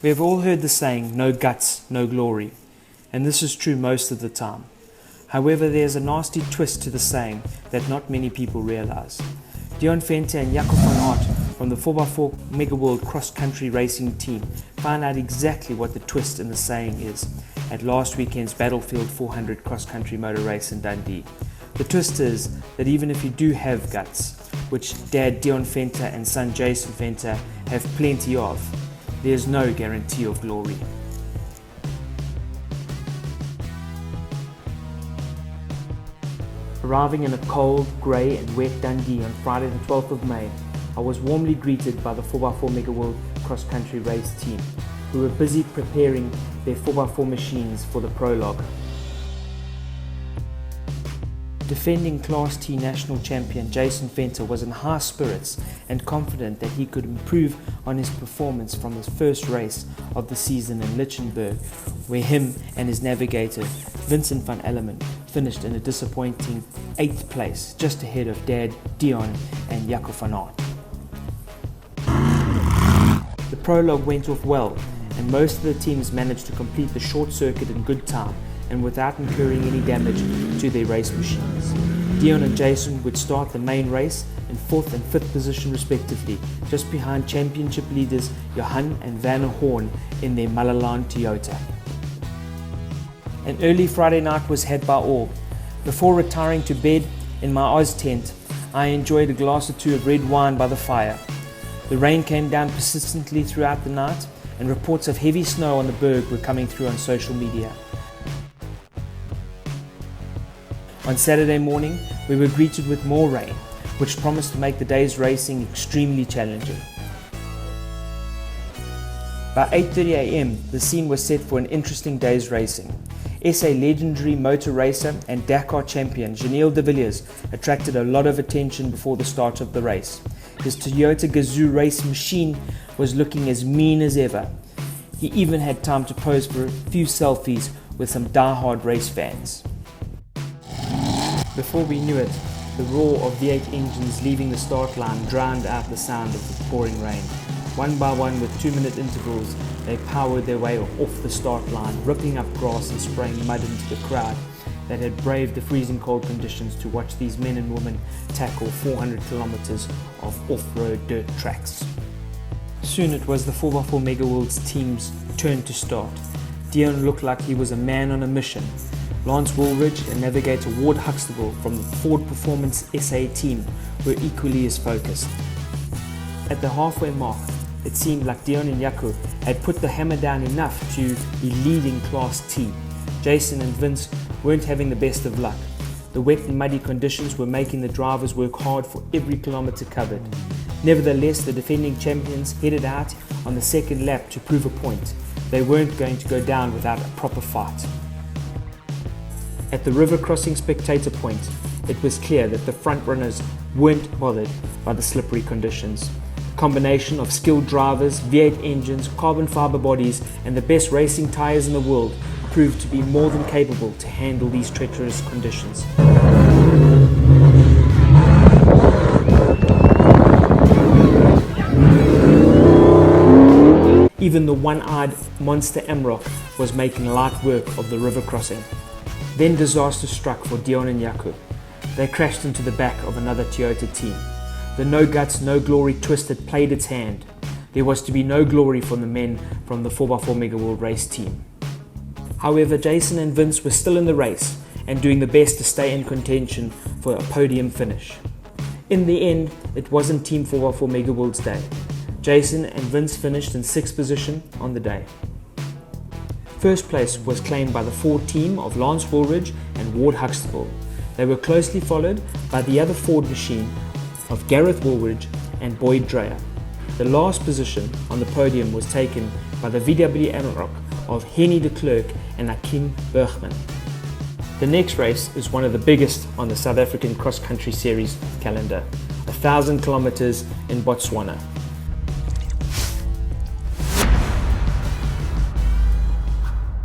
We have all heard the saying, no guts, no glory, and this is true most of the time. However, there's a nasty twist to the saying that not many people realize. Deon Venter and Jaco van Aert from the 4x4 Mega World Cross Country Racing team found out exactly what the twist in the saying is at last weekend's Battlefield 400 cross country motor race in Dundee. The twist is that even if you do have guts, which dad Deon Venter and son Jason Venter have plenty of, there's no guarantee of glory. Arriving in a cold, grey and wet Dundee on Friday the 12th of May, I was warmly greeted by the 4x4 Mega World Cross Country Race team, who were busy preparing their 4x4 machines for the prologue. Defending Class T national champion Jason Venter was in high spirits and confident that he could improve on his performance from his first race of the season in Lichtenberg, where him and his navigator Vincent van Elleman finished in a disappointing 8th place, just ahead of dad Deon and Jaco van Aert. The prologue went off well, and most of the teams managed to complete the short circuit in good time and without incurring any damage to their race machines. Deon and Jason would start the main race in 4th and 5th position respectively, just behind championship leaders Johan and Werner Horn in their Malalan Toyota. An early Friday night was had by all. Before retiring to bed in my Oz tent, I enjoyed a glass or two of red wine by the fire. The rain came down persistently throughout the night, and reports of heavy snow on the berg were coming through on social media. On Saturday morning, we were greeted with more rain, which promised to make the day's racing extremely challenging. By 8:30 a.m, the scene was set for an interesting day's racing. SA legendary motor racer and Dakar champion Gilles de Villiers attracted a lot of attention before the start of the race. His Toyota Gazoo race machine was looking as mean as ever. He even had time to pose for a few selfies with some die-hard race fans. Before we knew it, the roar of V8 engines leaving the start line drowned out the sound of the pouring rain. One by one, with 2-minute intervals, they powered their way off the start line, ripping up grass and spraying mud into the crowd that had braved the freezing cold conditions to watch these men and women tackle 400 kilometers of off-road dirt tracks. Soon it was the 4x4 Mega World's team's turn to start. Deon looked like he was a man on a mission. Lance Woolridge and navigator Ward Huxtable from the Ford Performance SA team were equally as focused. At the halfway mark, it seemed like Deon and Jaco had put the hammer down enough to be leading Class T. Jason and Vince weren't having the best of luck. The wet and muddy conditions were making the drivers work hard for every kilometre covered. Nevertheless, the defending champions headed out on the second lap to prove a point. They weren't going to go down without a proper fight. At the river crossing spectator point, it was clear that the front runners weren't bothered by the slippery conditions. A combination of skilled drivers, V8 engines, carbon fiber bodies and the best racing tyres in the world proved to be more than capable to handle these treacherous conditions. Even the one-eyed monster Amrock was making light work of the river crossing. Then disaster struck for Deon and Jaco. They crashed into the back of another Toyota team. The no guts, no glory twist had played its hand. There was to be no glory for the men from the 4x4 Mega World Race team. However, Jason and Vince were still in the race and doing the best to stay in contention for a podium finish. In the end, it wasn't Team 4x4 Mega World's day. Jason and Vince finished in 6th position on the day. First place was claimed by the Ford team of Lance Woolridge and Ward Huxtable. They were closely followed by the other Ford machine of Gareth Woolridge and Boyd Dreyer. The last position on the podium was taken by the VW Amarok of Henny de Klerk and Akim Bergman. The next race is one of the biggest on the South African cross-country series calendar, 1,000 kilometers in Botswana.